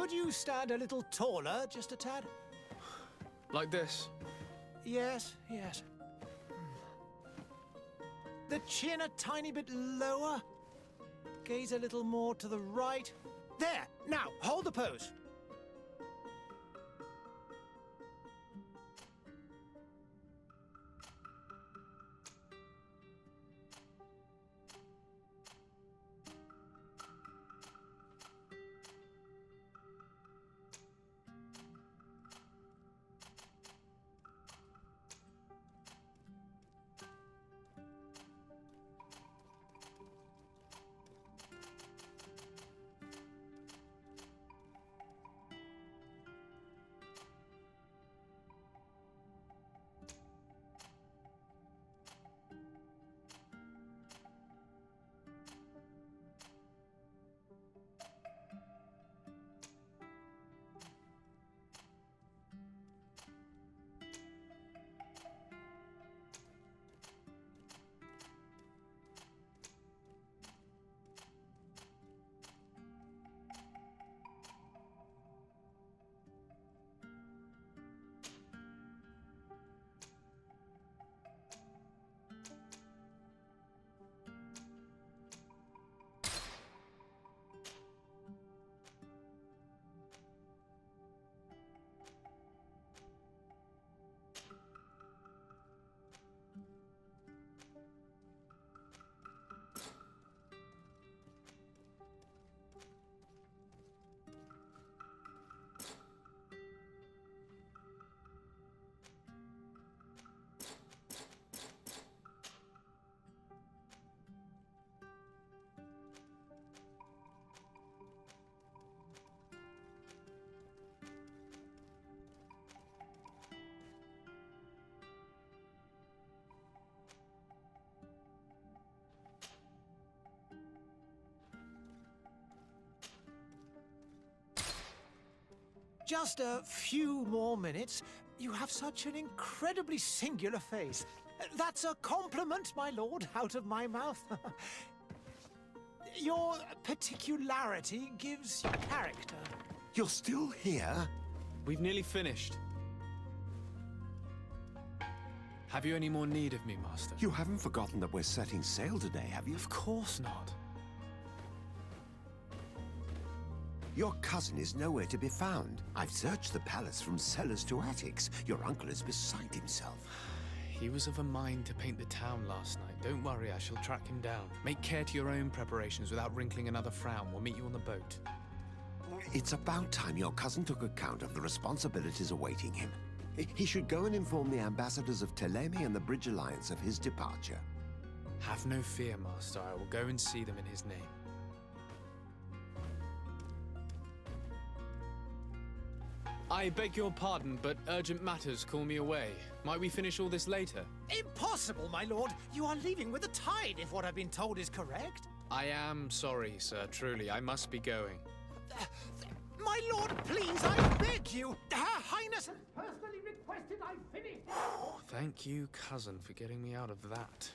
Could you stand a little taller, just a tad? Like this? Yes, yes. The chin a tiny bit lower. Gaze a little more to the right. There! Now, hold the pose. Just a few more minutes. You have such an incredibly singular face. That's a compliment, my lord, out of my mouth. Your particularity gives you character. You're still here? We've nearly finished. Have you any more need of me, Master? You haven't forgotten that we're setting sail today, have you? Of course not. Your cousin is nowhere to be found. I've searched the palace from cellars to attics. Your uncle is beside himself. He was of a mind to paint the town last night. Don't worry, I shall track him down. Make care to your own preparations without wrinkling another frown. We'll meet you on the boat. It's about time your cousin took account of the responsibilities awaiting him. He should go and inform the ambassadors of Telemi and the Bridge Alliance of his departure. Have no fear, Master. I will go and see them in his name. I beg your pardon, but urgent matters call me away. Might we finish all this later? Impossible, my lord. You are leaving with the tide, if what I've been told is correct. I am sorry, sir. Truly, I must be going. My lord, please, I beg you. Her Highness has personally requested I finish. Thank you, cousin, for getting me out of that.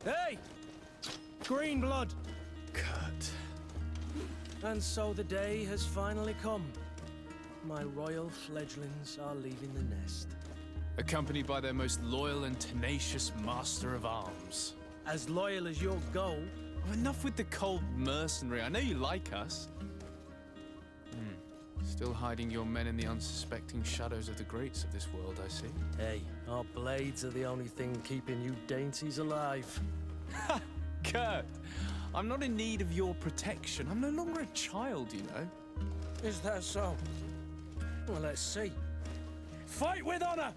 Hey! Green blood! Kurt. And so the day has finally come. My royal fledglings are leaving the nest. Accompanied by their most loyal and tenacious master of arms. As loyal as you'll go. Oh, enough with the cold mercenary. I know you like us. Still hiding your men in the unsuspecting shadows of the greats of this world, I see. Hey, our blades are the only thing keeping you dainties alive. Ha! Kurt! I'm not in need of your protection. I'm no longer a child, you know. Is that so? Well, let's see. Fight with honor!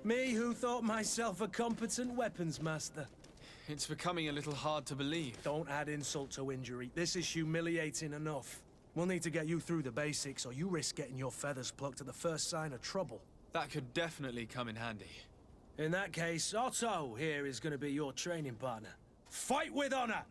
Me who thought myself a competent weapons master. It's becoming a little hard to believe. Don't add insult to injury. This is humiliating enough. We'll need to get you through the basics, or you risk getting your feathers plucked at the first sign of trouble. That could definitely come in handy. In that case, Otto here is going to be your training partner. Fight with honor!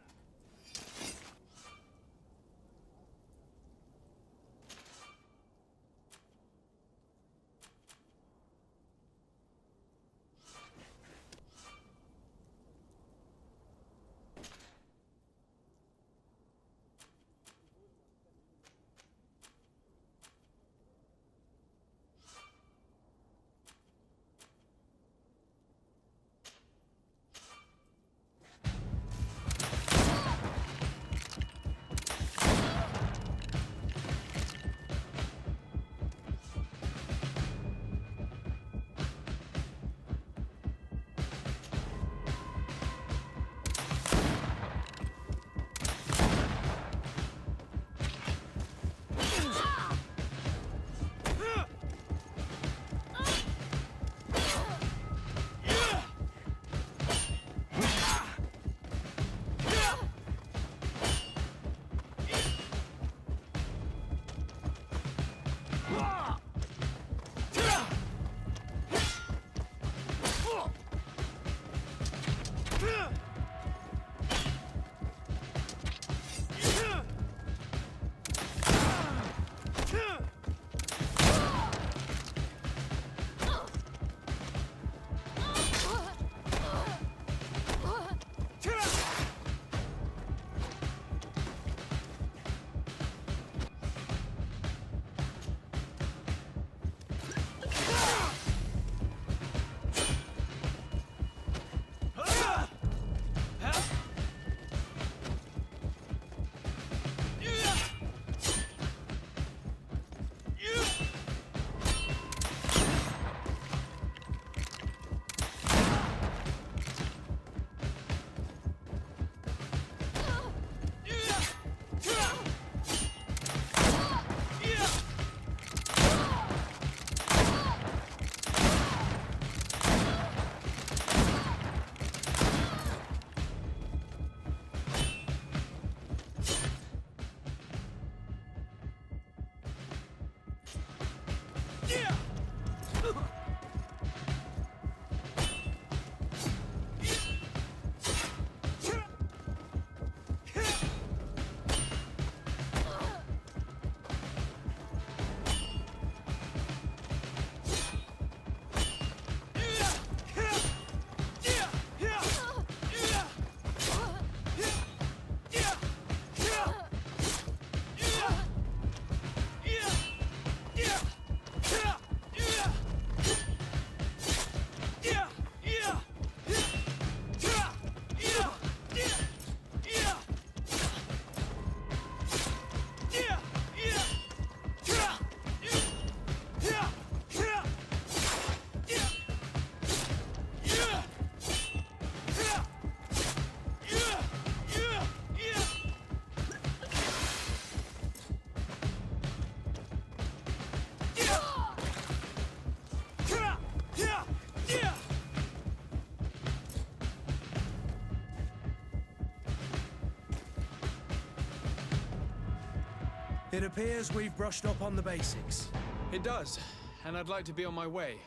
It appears we've brushed up on the basics. It does, and I'd like to be on my way.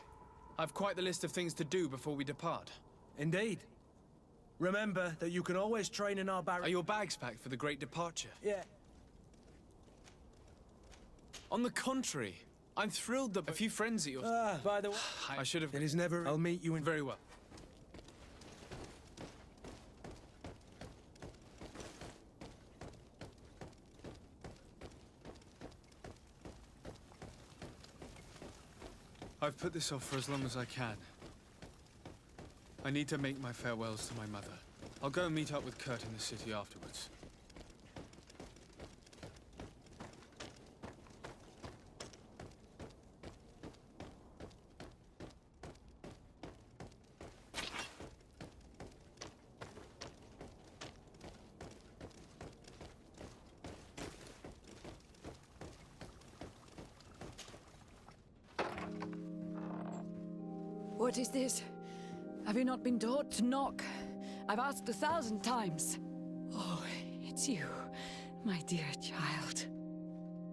I've quite the list of things to do before we depart. Indeed. Remember that you can always train in our barrack. Are your bags packed for the great departure? Yeah. On the contrary, I'm thrilled that a few friends of yours... By the way... I should have... It is never... I'll meet you in... Very well. I've put this off for as long as I can. I need to make my farewells to my mother. I'll go and meet up with Kurt in the city afterwards. What is this? Have you not been taught to knock? I've asked 1,000 times. Oh, it's you, my dear child.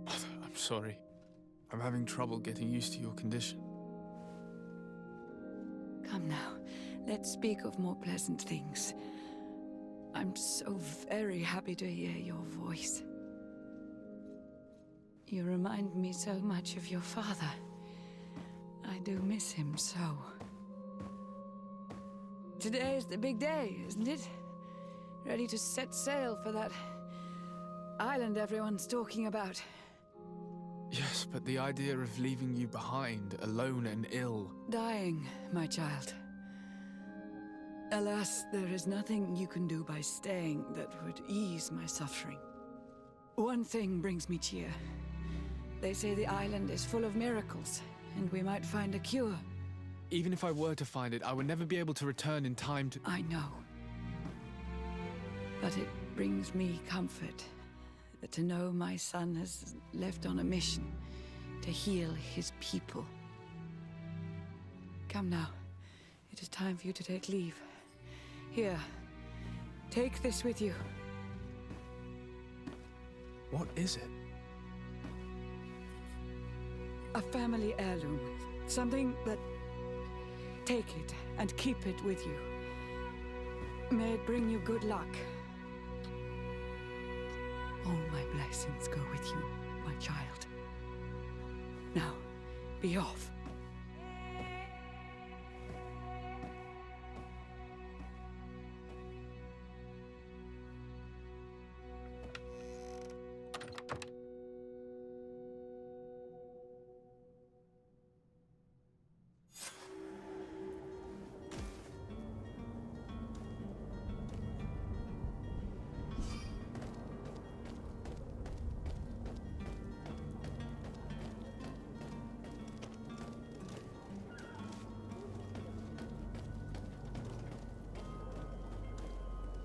I'm sorry. I'm having trouble getting used to your condition. Come now, let's speak of more pleasant things. I'm so very happy to hear your voice. You remind me so much of your father. I do miss him so. Today is the big day, isn't it? Ready to set sail for that island everyone's talking about. Yes, but the idea of leaving you behind, alone and ill... Dying, my child. Alas, there is nothing you can do by staying that would ease my suffering. One thing brings me cheer. They say the island is full of miracles, and we might find a cure. Even if I were to find it, I would never be able to return in time to... I know. But it brings me comfort to know my son has left on a mission to heal his people. Come now. It is time for you to take leave. Here, take this with you. What is it? A family heirloom. Something that... Take it and keep it with you. May it bring you good luck. All my blessings go with you, my child. Now, be off.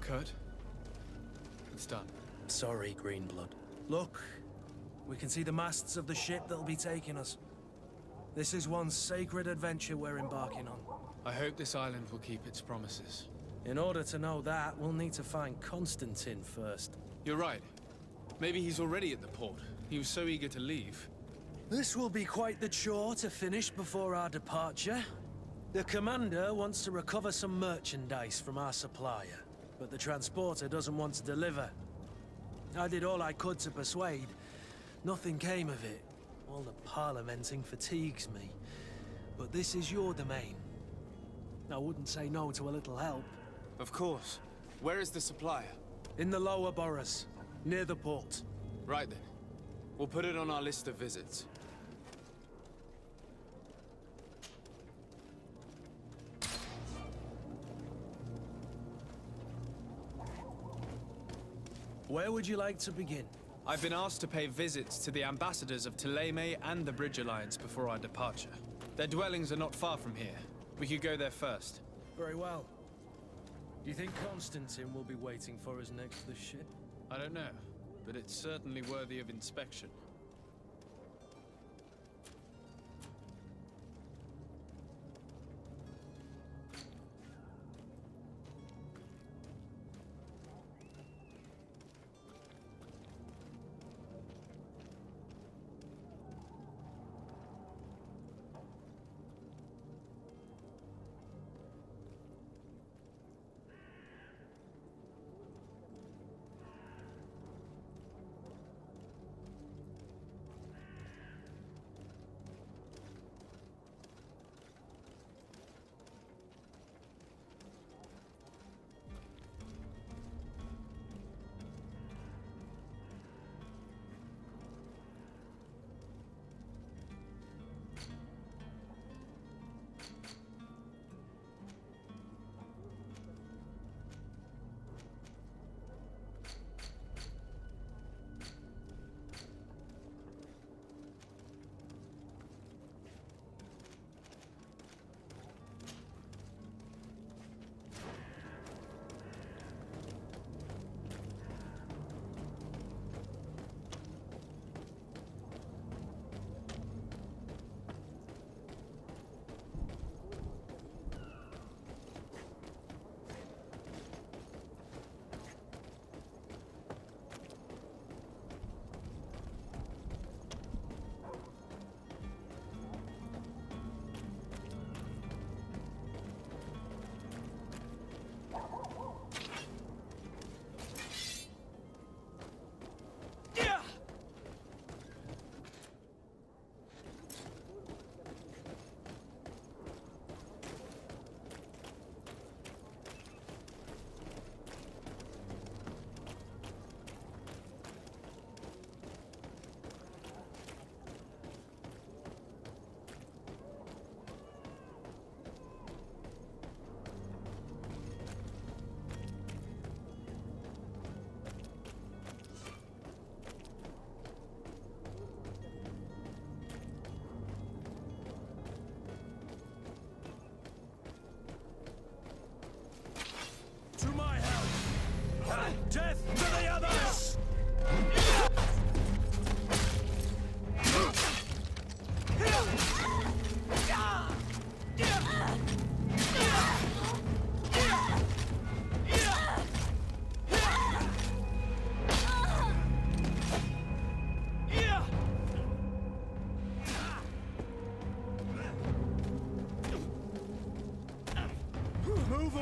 Kurt? It's done. Sorry, Greenblood. Look, we can see the masts of the ship that'll be taking us. This is one sacred adventure we're embarking on. I hope this island will keep its promises. In order to know that, we'll need to find Constantine first. You're right. Maybe he's already at the port. He was so eager to leave. This will be quite the chore to finish before our departure. The commander wants to recover some merchandise from our supplier, but the transporter doesn't want to deliver. I did all I could to persuade. Nothing came of it. All the parliamenting fatigues me. But this is your domain. I wouldn't say no to a little help. Of course. Where is the supplier? In the lower boroughs, near the port. Right then. We'll put it on our list of visits. Where would you like to begin? I've been asked to pay visits to the ambassadors of Thélème and the Bridge Alliance before our departure. Their dwellings are not far from here. We could go there first. Very well. Do you think Constantine will be waiting for us next to the ship? I don't know, but it's certainly worthy of inspection.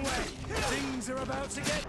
way! Things are about to get...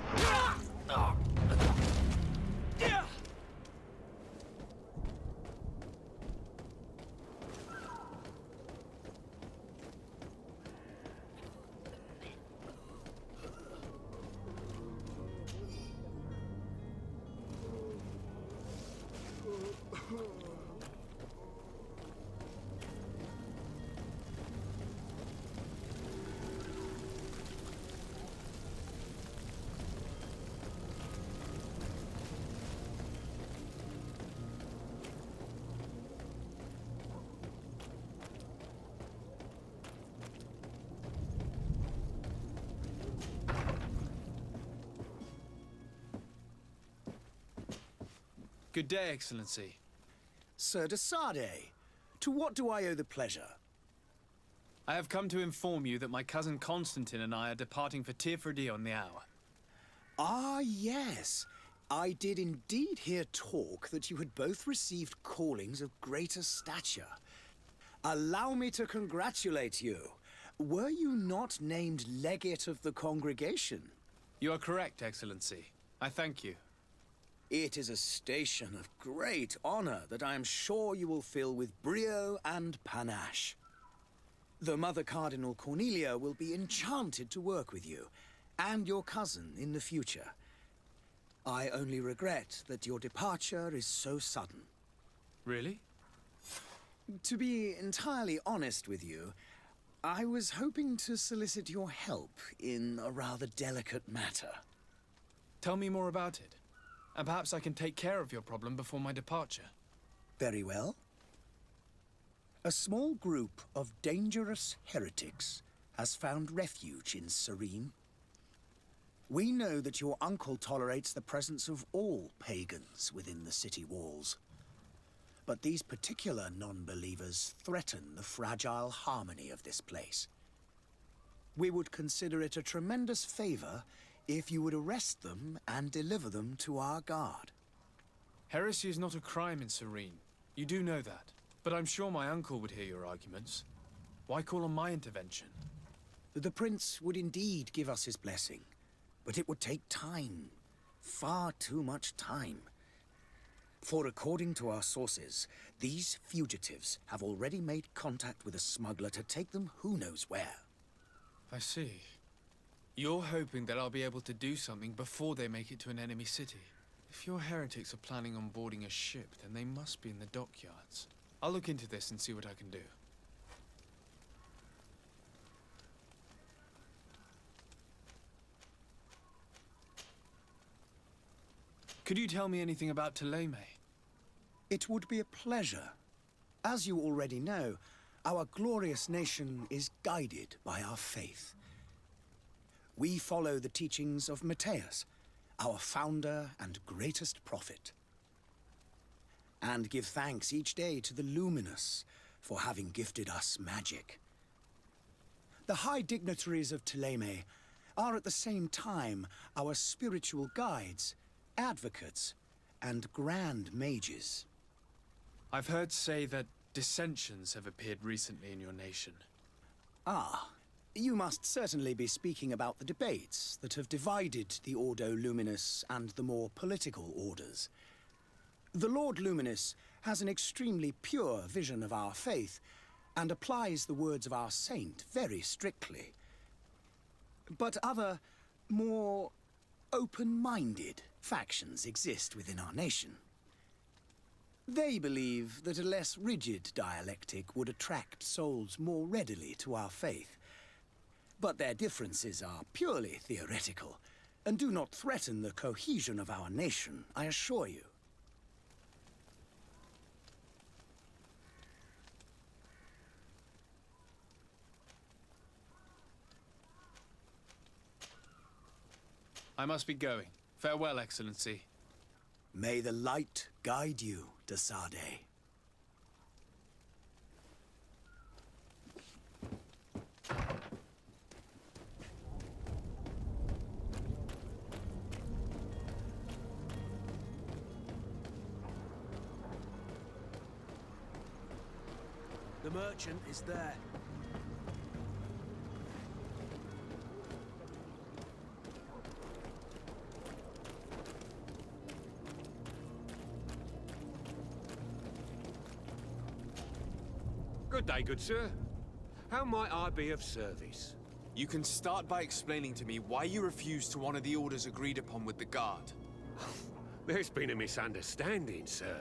Good day, Excellency. Sir de Sardet, to what do I owe the pleasure? I have come to inform you that my cousin Constantine and I are departing for Tirfredi on the hour. Ah, yes. I did indeed hear talk that you had both received callings of greater stature. Allow me to congratulate you. Were you not named legate of the congregation? You are correct, Excellency. I thank you. It is a station of great honor that I am sure you will fill with brio and panache. The Mother Cardinal Cornelia will be enchanted to work with you, and your cousin in the future. I only regret that your departure is so sudden. Really? To be entirely honest with you, I was hoping to solicit your help in a rather delicate matter. Tell me more about it. And perhaps I can take care of your problem before my departure. Very well. A small group of dangerous heretics has found refuge in Serene. We know that your uncle tolerates the presence of all pagans within the city walls. But these particular non-believers threaten the fragile harmony of this place. We would consider it a tremendous favor if you would arrest them and deliver them to our guard. Heresy is not a crime in Serene. You do know that. But I'm sure my uncle would hear your arguments. Why call on my intervention? The prince would indeed give us his blessing, but it would take time. Far too much time. For according to our sources, these fugitives have already made contact with a smuggler to take them who knows where. I see. You're hoping that I'll be able to do something before they make it to an enemy city. If your heretics are planning on boarding a ship, then they must be in the dockyards. I'll look into this and see what I can do. Could you tell me anything about Thélème? It would be a pleasure. As you already know, our glorious nation is guided by our faith. We follow the teachings of Matthias, our founder and greatest prophet, and give thanks each day to the Luminous for having gifted us magic. The high dignitaries of Thélème are at the same time our spiritual guides, advocates, and grand mages. I've heard say that dissensions have appeared recently in your nation. Ah, you must certainly be speaking about the debates that have divided the Ordo Luminous and the more political orders. The Lord Luminous has an extremely pure vision of our faith and applies the words of our saint very strictly. But other, more open-minded factions exist within our nation. They believe that a less rigid dialectic would attract souls more readily to our faith. But their differences are purely theoretical, and do not threaten the cohesion of our nation, I assure you. I must be going. Farewell, Excellency. May the light guide you, de Sardet. The merchant is there. Good day, good sir. How might I be of service? You can start by explaining to me why you refuse to honor the orders agreed upon with the guard. There's been a misunderstanding, sir.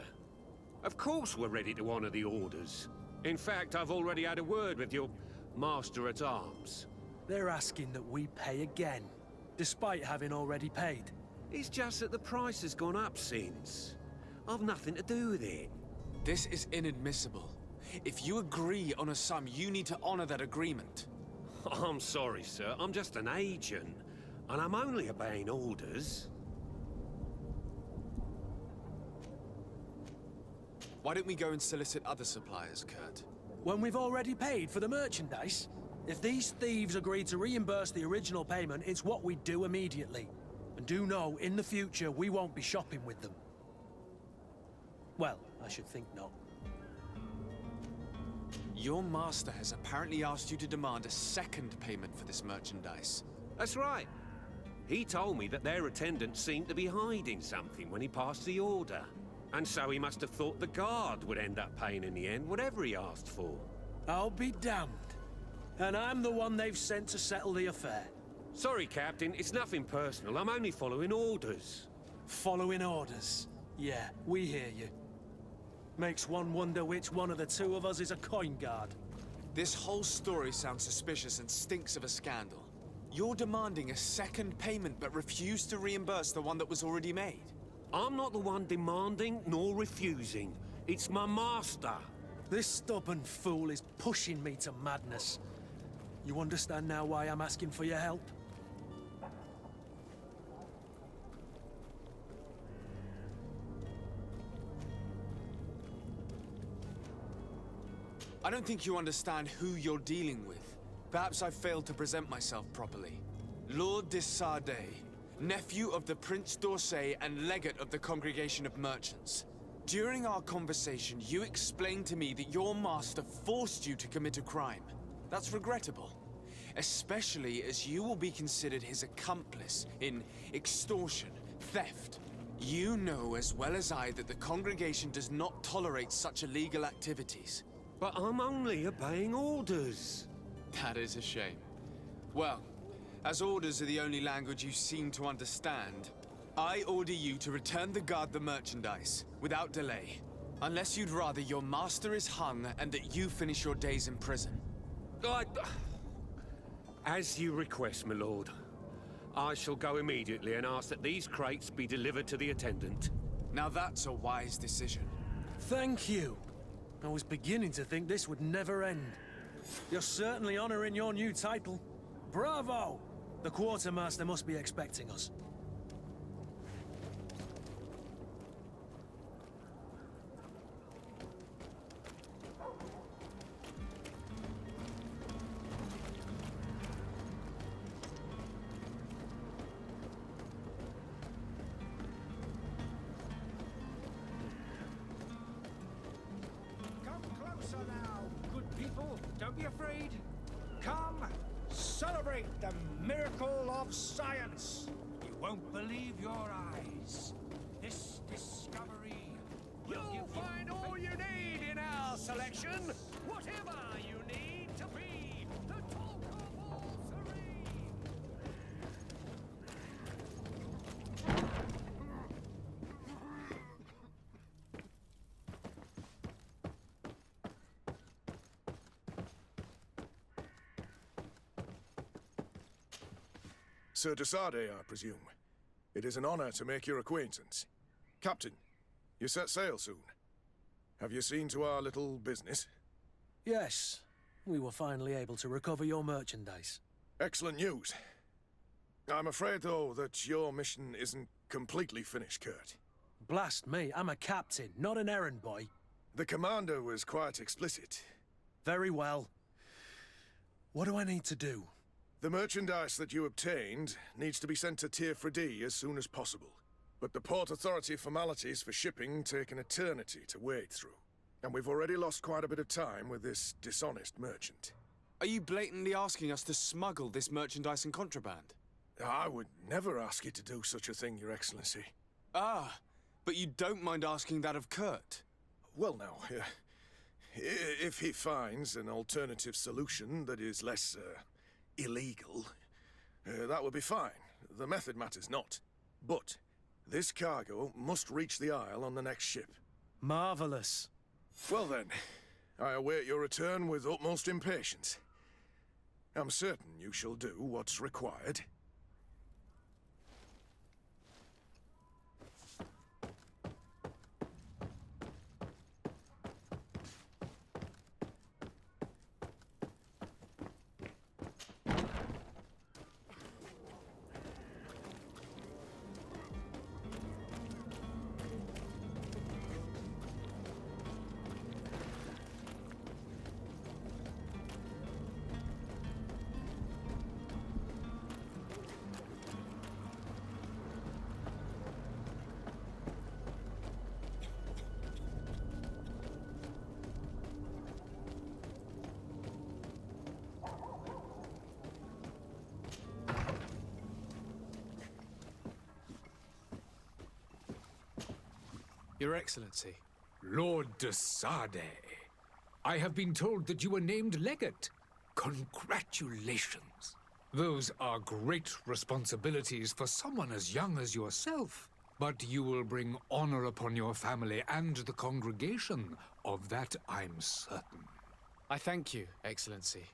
Of course we're ready to honor the orders. In fact, I've already had a word with your master-at-arms. They're asking that we pay again, despite having already paid. It's just that the price has gone up since. I've nothing to do with it. This is inadmissible. If you agree on a sum, you need to honor that agreement. I'm sorry, sir. I'm just an agent. And I'm only obeying orders. Why don't we go and solicit other suppliers, Kurt? When we've already paid for the merchandise? If these thieves agree to reimburse the original payment, it's what we do immediately. And do know, in the future, we won't be shopping with them. Well, I should think not. Your master has apparently asked you to demand a second payment for this merchandise. That's right. He told me that their attendant seemed to be hiding something when he passed the order. And so he must have thought the guard would end up paying in the end, whatever he asked for. I'll be damned. And I'm the one they've sent to settle the affair. Sorry, Captain, it's nothing personal. I'm only following orders. Following orders. Yeah, we hear you. Makes one wonder which one of the two of us is a coin guard. This whole story sounds suspicious and stinks of a scandal. You're demanding a second payment but refuse to reimburse the one that was already made. I'm not the one demanding nor refusing. It's my master. This stubborn fool is pushing me to madness. You understand now why I'm asking for your help? I don't think you understand who you're dealing with. Perhaps I failed to present myself properly. Lord de Sardet, nephew of the Prince d'Orsay and legate of the Congregation of Merchants. During our conversation, you explained to me that your master forced you to commit a crime. That's regrettable, especially as you will be considered his accomplice in extortion, theft. You know as well as I that the congregation does not tolerate such illegal activities. But I'm only obeying orders. That is a shame. Well, as orders are the only language you seem to understand, I order you to return the guard the merchandise, without delay. Unless you'd rather your master is hung and that you finish your days in prison. As you request, my lord. I shall go immediately and ask that these crates be delivered to the attendant. Now that's a wise decision. Thank you. I was beginning to think this would never end. You're certainly honoring your new title. Bravo! The quartermaster must be expecting us. Come closer now, good people. Don't be afraid. Come, celebrate the miracle of science. You won't believe your eyes. This discovery will give you... find all you need in our selection. Whatever you need to be the talk of all serene. Sir de Sardet, I presume. It is an honor to make your acquaintance. Captain, you set sail soon. Have you seen to our little business? Yes, we were finally able to recover your merchandise. Excellent news. I'm afraid, though, that your mission isn't completely finished, Kurt. Blast me, I'm a captain, not an errand boy. The commander was quite explicit. Very well. What do I need to do? The merchandise that you obtained needs to be sent to Tier D as soon as possible. But the Port Authority formalities for shipping take an eternity to wade through. And we've already lost quite a bit of time with this dishonest merchant. Are you blatantly asking us to smuggle this merchandise and contraband? I would never ask you to do such a thing, Your Excellency. Ah, but you don't mind asking that of Kurt? Well, now, If he finds an alternative solution that is less, illegal, that would be fine. The method matters not. But this cargo must reach the Isle on the next ship. Marvelous. Well then, I await your return with utmost impatience. I'm certain you shall do what's required. Your Excellency. Lord de Sade, I have been told that you were named legate. Congratulations. Those are great responsibilities for someone as young as yourself. But you will bring honor upon your family and the congregation. Of that I'm certain. I thank you, Excellency.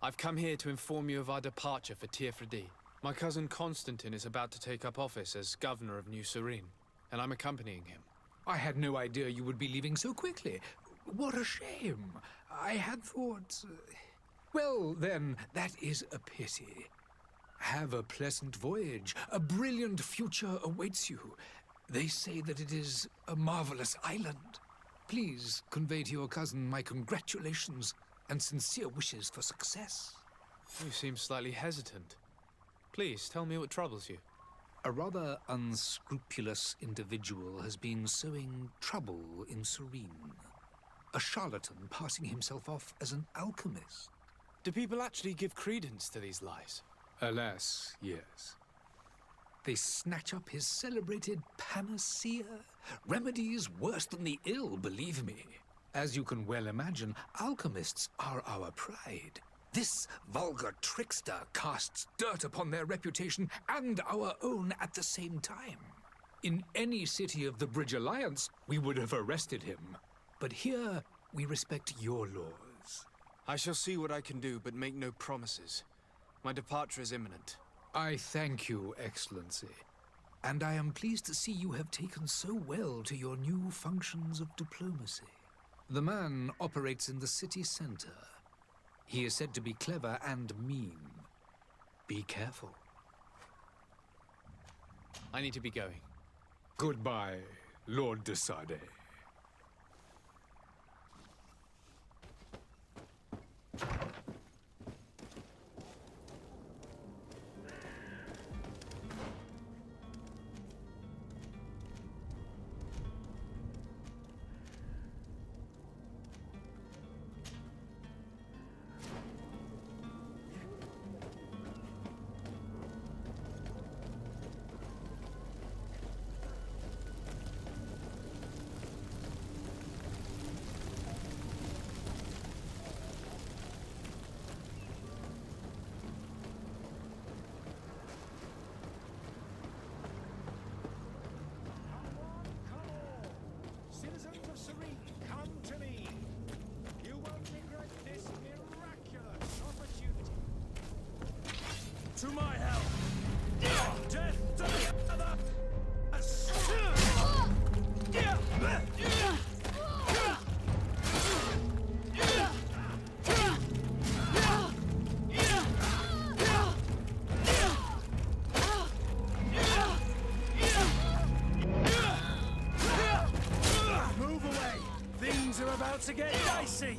I've come here to inform you of our departure for Tirfredi. My cousin Constantine is about to take up office as governor of New Serene, and I'm accompanying him. I had no idea you would be leaving so quickly. What a shame. I had thought... Well, then, that is a pity. Have a pleasant voyage. A brilliant future awaits you. They say that it is a marvelous island. Please convey to your cousin my congratulations and sincere wishes for success. You seem slightly hesitant. Please, tell me what troubles you. A rather unscrupulous individual has been sowing trouble in Serene. A charlatan passing himself off as an alchemist. Do people actually give credence to these lies? Alas, yes. They snatch up his celebrated panacea, remedies worse than the ill, believe me. As you can well imagine, alchemists are our pride. This vulgar trickster casts dirt upon their reputation and our own at the same time. In any city of the Bridge Alliance, we would have arrested him. But here, we respect your laws. I shall see what I can do, but make no promises. My departure is imminent. I thank you, Excellency. And I am pleased to see you have taken so well to your new functions of diplomacy. The man operates in the city center. He is said to be clever and mean. Be careful. I need to be going. Goodbye, Lord de Sade. Citizens of Serene, come to me. You won't regret this miraculous opportunity. To my help! Death to the other! Move away! Things are about to get dicey!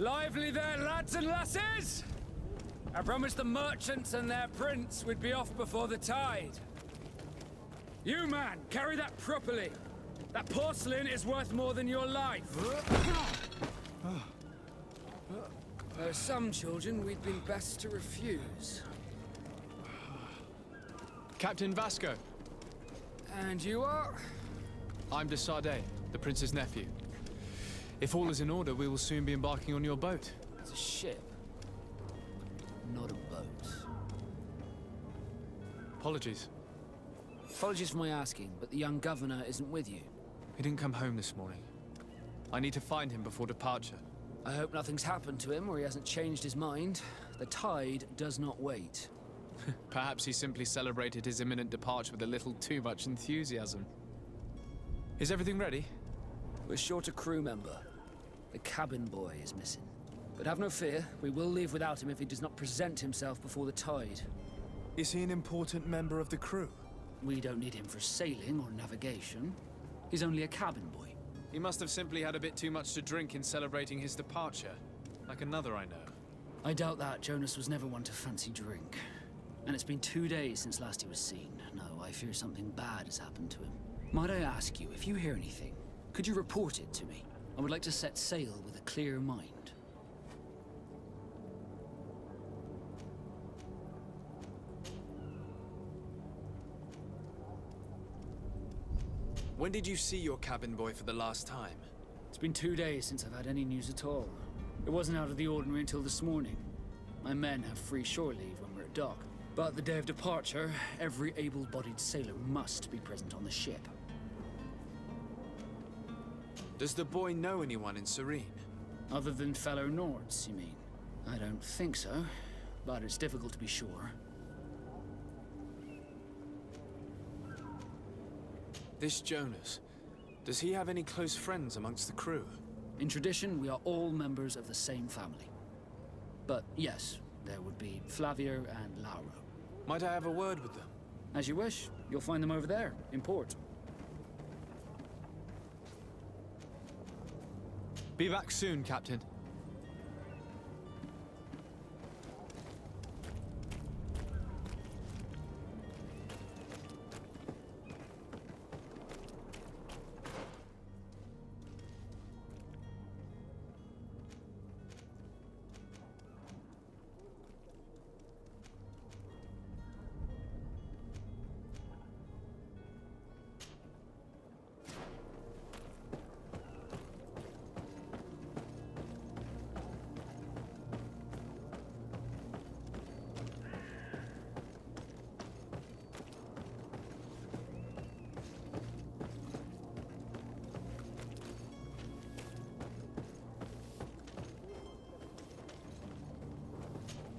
Lively there, lads and lasses! I promised the merchants and their prince we'd be off before the tide. You, man, carry that properly. That porcelain is worth more than your life. There are some children we'd been best to refuse. Captain Vasco. And you are? I'm de Sardet, the prince's nephew. If all is in order, we will soon be embarking on your boat. It's a ship, not a boat. Apologies. Apologies for my asking, but the young governor isn't with you. He didn't come home this morning. I need to find him before departure. I hope nothing's happened to him or he hasn't changed his mind. The tide does not wait. Perhaps he simply celebrated his imminent departure with a little too much enthusiasm. Is everything ready? We're short a crew member. The cabin boy is missing. But have no fear, we will leave without him if he does not present himself before the tide. Is he an important member of the crew? We don't need him for sailing or navigation. He's only a cabin boy. He must have simply had a bit too much to drink in celebrating his departure. Like another I know. I doubt that. Jonas was never one to fancy drink. And it's been 2 days since last he was seen. No, I fear something bad has happened to him. Might I ask you, if you hear anything, could you report it to me? I would like to set sail with a clear mind. When did you see your cabin boy for the last time? It's been 2 days since I've had any news at all. It wasn't out of the ordinary until this morning. My men have free shore leave when we're at dock. But the day of departure, every able-bodied sailor must be present on the ship. Does the boy know anyone in Serene? Other than fellow Nords, you mean? I don't think so, but it's difficult to be sure. This Jonas, does he have any close friends amongst the crew? In tradition, we are all members of the same family. But yes, there would be Flavio and Lauro. Might I have a word with them? As you wish. You'll find them over there, in port. Be back soon, Captain.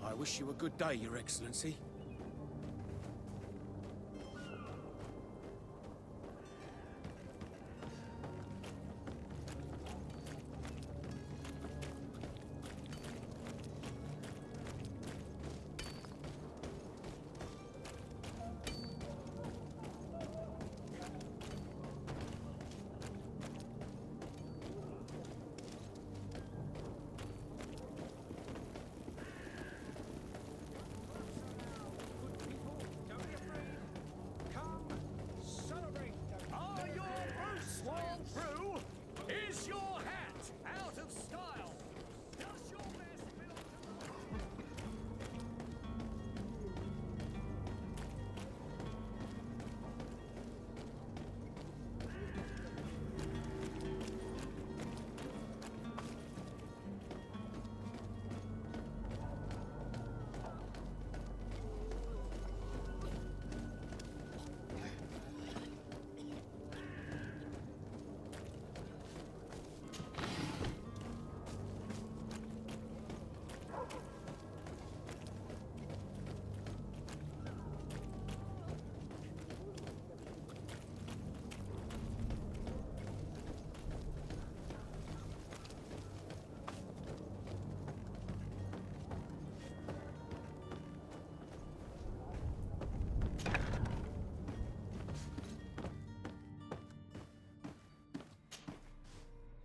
I wish you a good day, Your Excellency.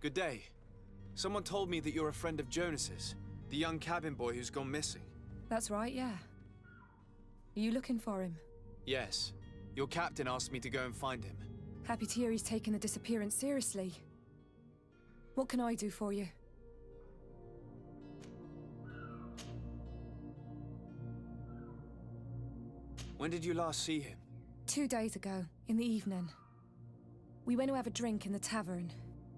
Good day. Someone told me that you're a friend of Jonas's, the young cabin boy who's gone missing. That's right, yeah. Are you looking for him? Yes. Your captain asked me to go and find him. Happy to hear he's taken the disappearance seriously. What can I do for you? When did you last see him? 2 days ago, in the evening. We went to have a drink in the tavern.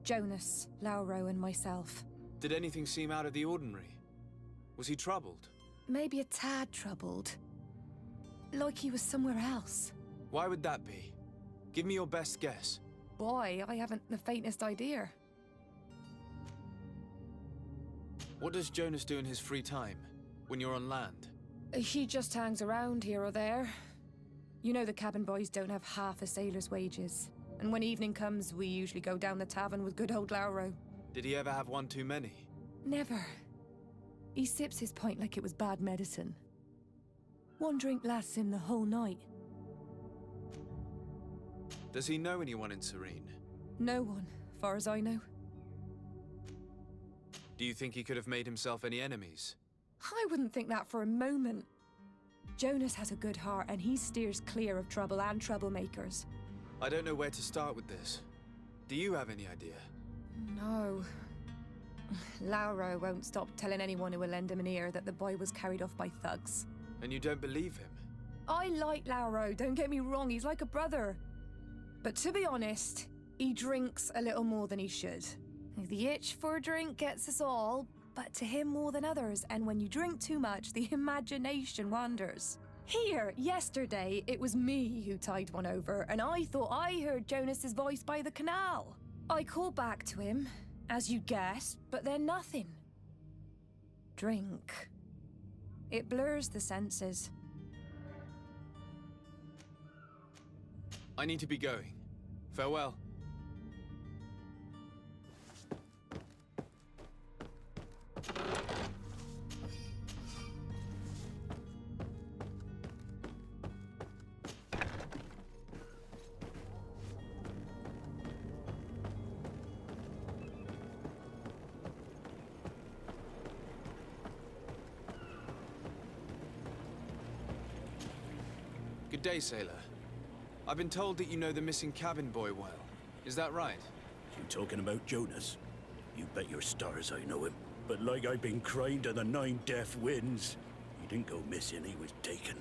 Jonas, Lauro, and myself. Did anything seem out of the ordinary? Was he troubled? Maybe a tad troubled. Like he was somewhere else. Why would that be? Give me your best guess. Boy, I haven't the faintest idea. What does Jonas do in his free time, when you're on land? He just hangs around here or there. You know the cabin boys don't have half a sailor's wages. And when evening comes, we usually go down the tavern with good old Lauro. Did he ever have one too many? Never. He sips his pint like it was bad medicine. One drink lasts him the whole night. Does he know anyone in Serene? No one, far as I know. Do you think he could have made himself any enemies? I wouldn't think that for a moment. Jonas has a good heart and he steers clear of trouble and troublemakers. I don't know where to start with this. Do you have any idea? No. Lauro won't stop telling anyone who will lend him an ear that the boy was carried off by thugs. And you don't believe him? I like Lauro, don't get me wrong, he's like a brother. But to be honest, he drinks a little more than he should. The itch for a drink gets us all, but to him more than others, and when you drink too much, the imagination wanders. Here, yesterday, it was me who tied one over, and I thought I heard Jonas's voice by the canal. I called back to him, as you guessed, but then nothing. Drink. It blurs the senses. I need to be going. Farewell. Good day, sailor. I've been told that you know the missing cabin boy well. Is that right? You talking about Jonas? You bet your stars I know him. But like I've been crying to the 9 deaf winds, he didn't go missing, he was taken.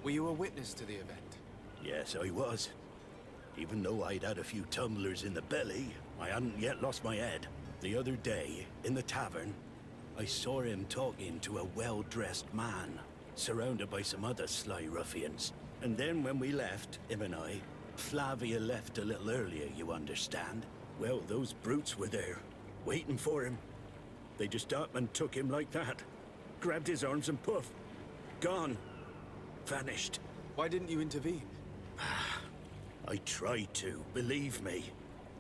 Were you a witness to the event? Yes, I was. Even though I'd had a few tumblers in the belly, I hadn't yet lost my head. The other day, in the tavern, I saw him talking to a well-dressed man, surrounded by some other sly ruffians. And then when we left, him and I, Flavia left a little earlier, you understand? Well, those brutes were there, waiting for him. They just up and took him like that. Grabbed his arms and poof. Gone. Vanished. Why didn't you intervene? I tried to, believe me.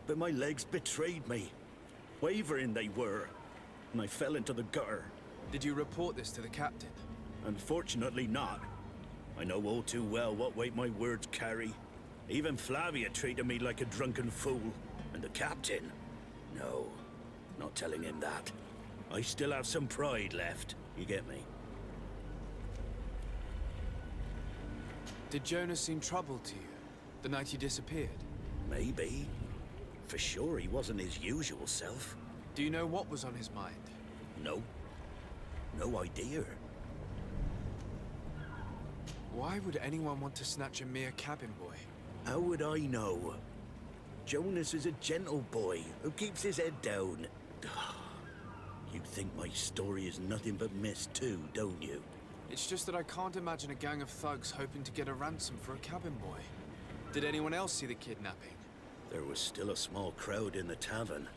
But my legs betrayed me. Wavering they were. And I fell into the gutter. Did you report this to the captain? Unfortunately not. I know all too well what weight my words carry. Even Flavia treated me like a drunken fool. And the captain? No, not telling him that. I still have some pride left. You get me? Did Jonas seem troubled to you the night he disappeared? Maybe. For sure he wasn't his usual self. Do you know what was on his mind? No. No idea. Why would anyone want to snatch a mere cabin boy? How would I know? Jonas is a gentle boy who keeps his head down. You think my story is nothing but mist too, don't you? It's just that I can't imagine a gang of thugs hoping to get a ransom for a cabin boy. Did anyone else see the kidnapping? There was still a small crowd in the tavern.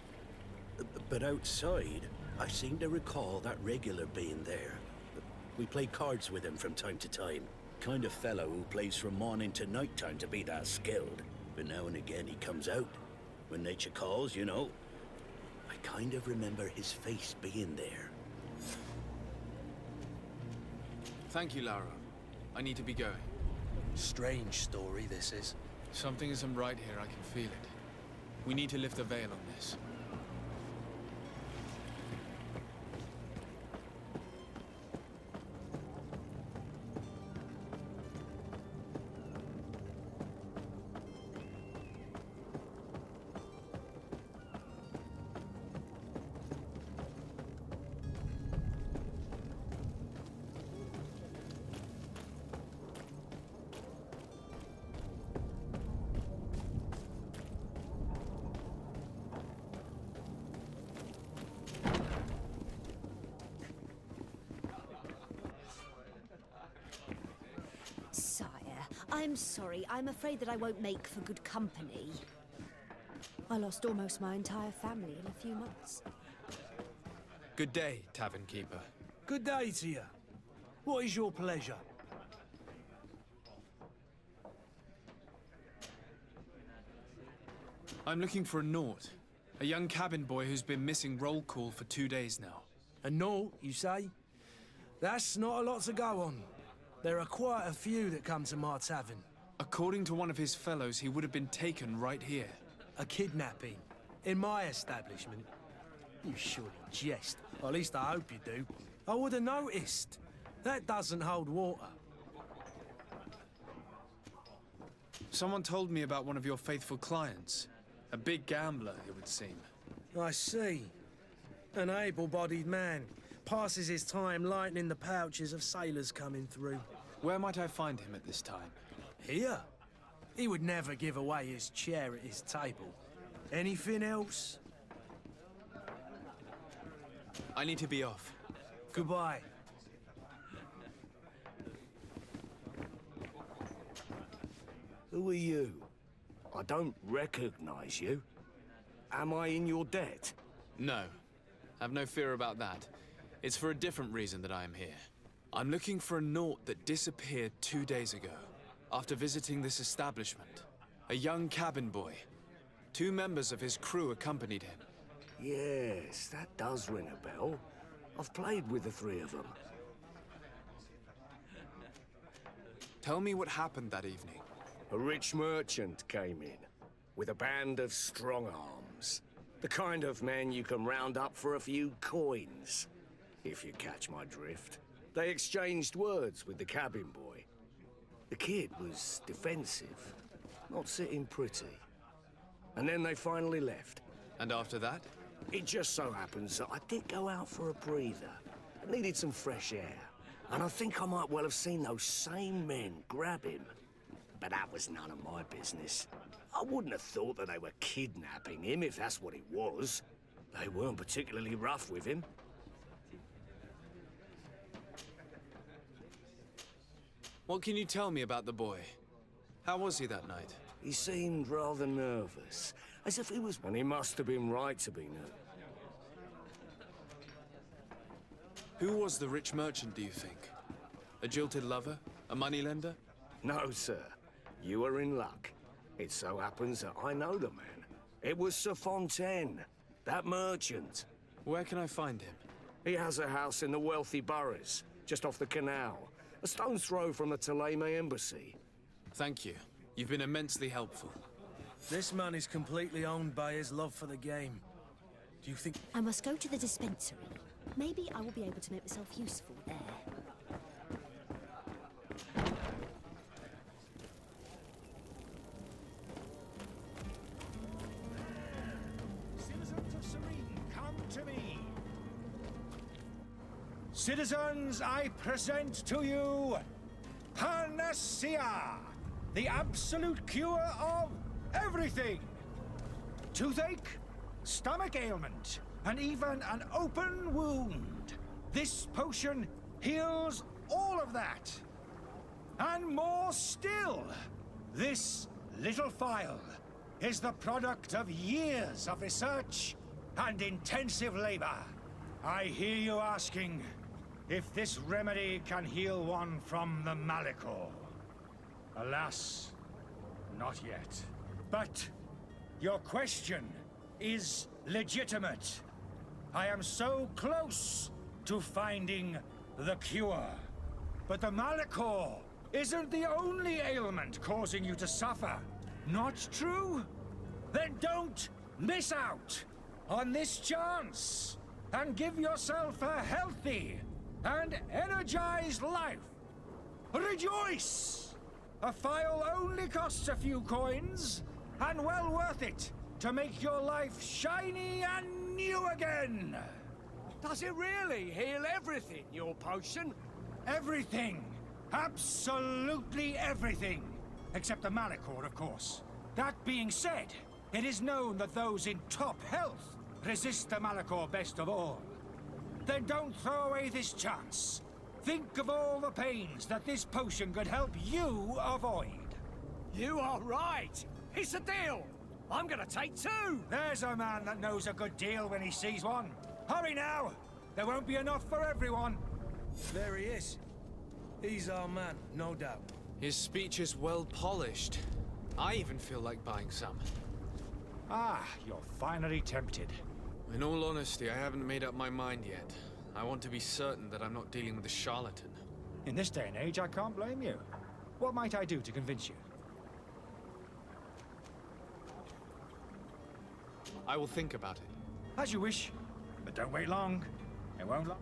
But outside, I seem to recall that regular being there. We play cards with him from time to time. Kind of fellow who plays from morning to night time to be that skilled. But now and again he comes out. When nature calls, you know. I kind of remember his face being there. Thank you, Lauro. I need to be going. Strange story, this is. Something isn't right here, I can feel it. We need to lift the veil on this. I'm sorry. I'm afraid that I won't make for good company. I lost almost my entire family in a few months. Good day, tavern keeper. Good day to you. What is your pleasure? I'm looking for a Naut. A young cabin boy who's been missing roll call for 2 days now. A Naut, you say? That's not a lot to go on. There are quite a few that come to my tavern. According to one of his fellows, he would have been taken right here. A kidnapping? In my establishment? You surely jest. Or at least I hope you do. I would have noticed. That doesn't hold water. Someone told me about one of your faithful clients. A big gambler, it would seem. I see. An able-bodied man. Passes his time lightening the pouches of sailors coming through. Where might I find him at this time? Here? He would never give away his chair at his table. Anything else? I need to be off. Goodbye. Who are you? I don't recognize you. Am I in your debt? No. Have no fear about that. It's for a different reason that I am here. I'm looking for a Naut that disappeared 2 days ago, after visiting this establishment. A young cabin boy. 2 members of his crew accompanied him. Yes, that does ring a bell. I've played with the 3 of them. Tell me what happened that evening. A rich merchant came in, with a band of strong arms. The kind of men you can round up for a few coins, if you catch my drift. They exchanged words with the cabin boy. The kid was defensive, not sitting pretty. And then they finally left. And after that? It just so happens that I did go out for a breather. I needed some fresh air. And I think I might well have seen those same men grab him. But that was none of my business. I wouldn't have thought that they were kidnapping him, if that's what it was. They weren't particularly rough with him. What can you tell me about the boy? How was he that night? He seemed rather nervous, as if he was... And he must have been right to be nervous. Who was the rich merchant, do you think? A jilted lover? A moneylender? No, sir. You are in luck. It so happens that I know the man. It was Sir Fontaine, that merchant. Where can I find him? He has a house in the wealthy boroughs, just off the canal. A stone's throw from the Thélème embassy. Thank you. You've been immensely helpful. This man is completely owned by his love for the game. Do you think... I must go to the dispensary. Maybe I will be able to make myself useful there. Citizens of Serene, come to me. Citizens, I present to you Panacea, the absolute cure of everything. Toothache, stomach ailment, and even an open wound. This potion heals all of that. And more still, this little phial is the product of years of research and intensive labor. I hear you asking if this remedy can heal one from the Malichor. Alas, not yet. But your question is legitimate. I am so close to finding the cure. But the Malichor isn't the only ailment causing you to suffer. Not true? Then don't miss out on this chance and give yourself a healthy and energized life. Rejoice! A file only costs a few coins, and well worth it to make your life shiny and new again. Does it really heal everything, your potion? Everything. Absolutely everything. Except the Malachor, of course. That being said, it is known that those in top health resist the Malachor best of all. Then don't throw away this chance. Think of all the pains that this potion could help you avoid. You are right. It's a deal. I'm gonna take 2. There's a man that knows a good deal when he sees one. Hurry now. There won't be enough for everyone. There he is. He's our man, no doubt. His speech is well polished. I even feel like buying some. Ah, you're finally tempted. In all honesty, I haven't made up my mind yet. I want to be certain that I'm not dealing with a charlatan. In this day and age, I can't blame you. What might I do to convince you? I will think about it. As you wish, but don't wait long. It won't long.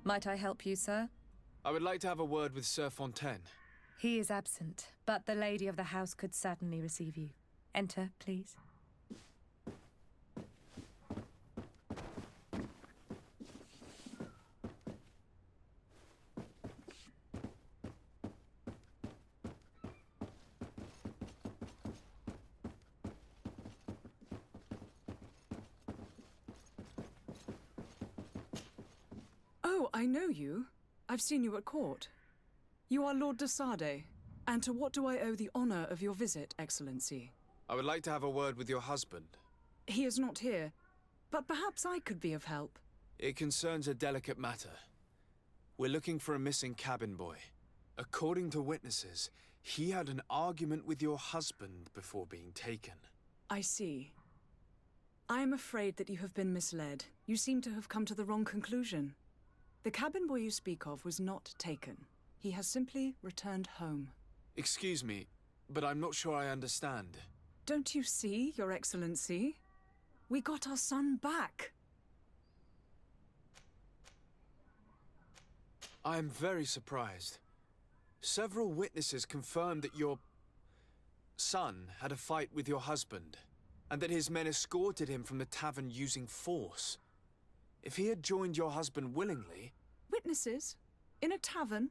Might I help you, sir? I would like to have a word with Sir Fontaine. He is absent, but the lady of the house could certainly receive you. Enter, please. Oh, I know you. I've seen you at court. You are Lord de Sade. And to what do I owe the honor of your visit, Excellency? I would like to have a word with your husband. He is not here, but perhaps I could be of help. It concerns a delicate matter. We're looking for a missing cabin boy. According to witnesses, he had an argument with your husband before being taken. I see. I am afraid that you have been misled. You seem to have come to the wrong conclusion. The cabin boy you speak of was not taken. He has simply returned home. Excuse me, but I'm not sure I understand. Don't you see, Your Excellency? We got our son back. I am very surprised. Several witnesses confirmed that your son had a fight with your husband, and that his men escorted him from the tavern using force. If he had joined your husband willingly... Witnesses? In a tavern?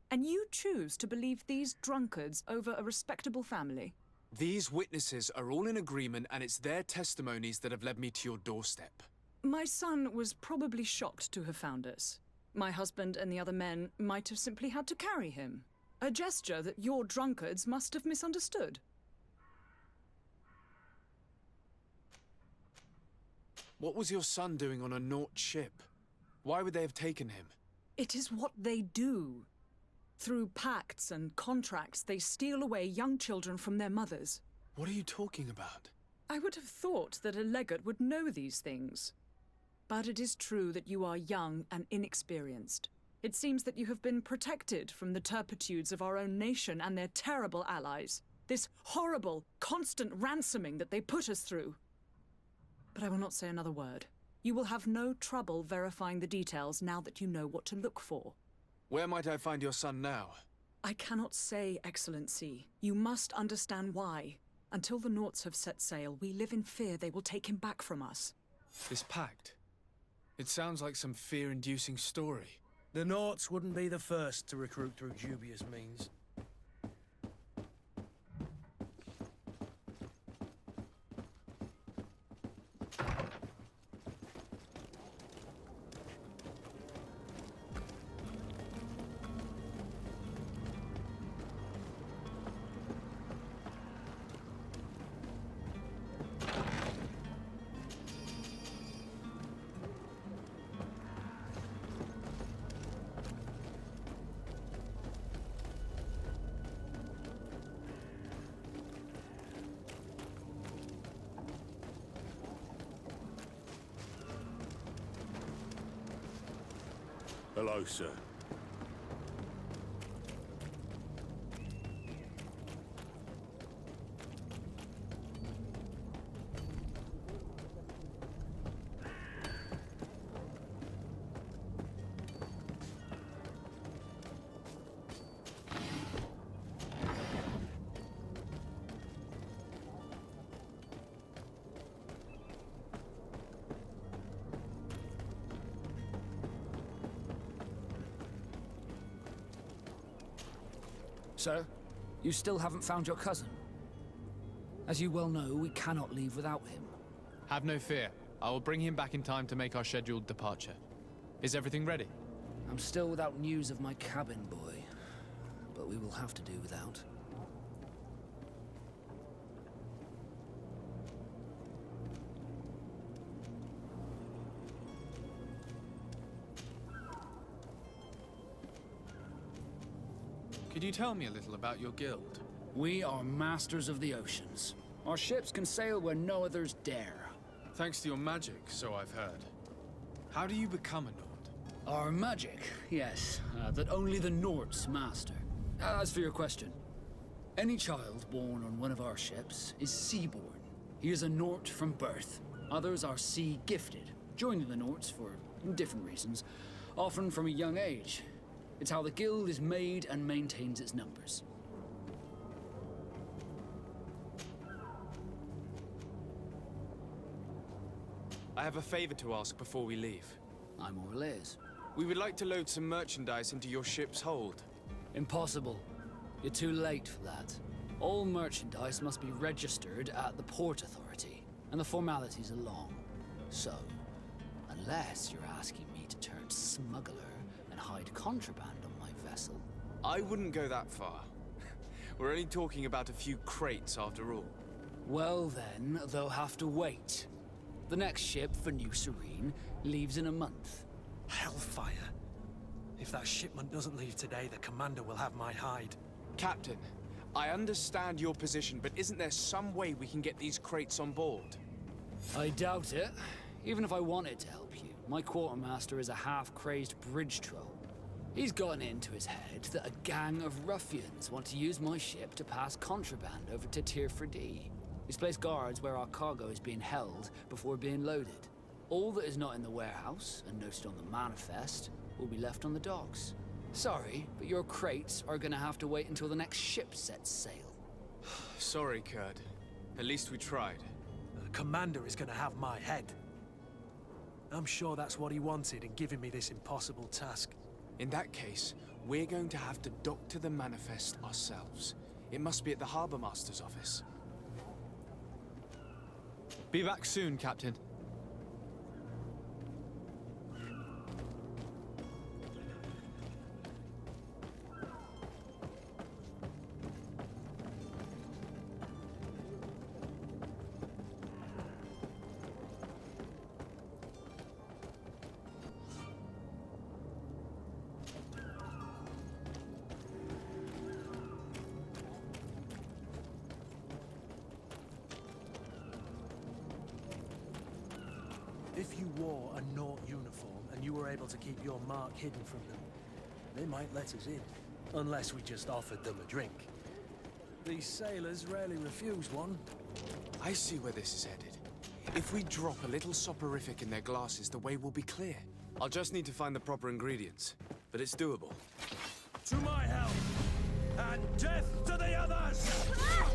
And you choose to believe these drunkards over a respectable family? These witnesses are all in agreement, and it's their testimonies that have led me to your doorstep. My son was probably shocked to have found us. My husband and the other men might have simply had to carry him. A gesture that your drunkards must have misunderstood. What was your son doing on a Naut ship? Why would they have taken him? It is what they do. Through pacts and contracts, they steal away young children from their mothers. What are you talking about? I would have thought that a legate would know these things. But it is true that you are young and inexperienced. It seems that you have been protected from the turpitudes of our own nation and their terrible allies. This horrible, constant ransoming that they put us through. But I will not say another word. You will have no trouble verifying the details now that you know what to look for. Where might I find your son now? I cannot say, Excellency. You must understand why. Until the Nauts have set sail, we live in fear they will take him back from us. This pact? It sounds like some fear-inducing story. The Naughts wouldn't be the first to recruit through dubious means. Hello, sir. Sir, you still haven't found your cousin. As you well know, we cannot leave without him. Have no fear. I will bring him back in time to make our scheduled departure. Is everything ready? I'm still without news of my cabin boy, but we will have to do without. Could you tell me a little about your guild? We are masters of the oceans. Our ships can sail where no others dare. Thanks to your magic, so I've heard. How do you become a Nord? Our magic, yes, that only the Nords master. As for your question, any child born on one of our ships is seaborn. He is a Nord from birth. Others are sea-gifted, joining the Nords for different reasons, often from a young age. It's how the guild is made and maintains its numbers. I have a favor to ask before we leave. I'm all ears. We would like to load some merchandise into your ship's hold. Impossible. You're too late for that. All merchandise must be registered at the Port Authority, and the formalities are long. So, unless you're asking me to turn smuggler and hide contraband on my vessel. I wouldn't go that far. We're only talking about a few crates after all. Well then, they'll have to wait. The next ship for New Serene leaves in a month. Hellfire. If that shipment doesn't leave today, the commander will have my hide. Captain, I understand your position, but isn't there some way we can get these crates on board? I doubt it. Even if I wanted to help you, my quartermaster is a half-crazed bridge troll. He's gotten into his head that a gang of ruffians want to use my ship to pass contraband over to Tirfredi. He's placed guards where our cargo is being held before being loaded. All that is not in the warehouse, and noted on the manifest, will be left on the docks. Sorry, but your crates are gonna have to wait until the next ship sets sail. Sorry, Kurd. At least we tried. The commander is gonna have my head. I'm sure that's what he wanted in giving me this impossible task. In that case, we're going to have to dock to the manifest ourselves. It must be at the Harbour Master's office. Be back soon, Captain. If you wore a Nort uniform and you were able to keep your mark hidden from them, they might let us in. Unless we just offered them a drink. These sailors rarely refuse one. I see where this is headed. If we drop a little soporific in their glasses, the way will be clear. I'll just need to find the proper ingredients, but it's doable. To my help, and death to the others!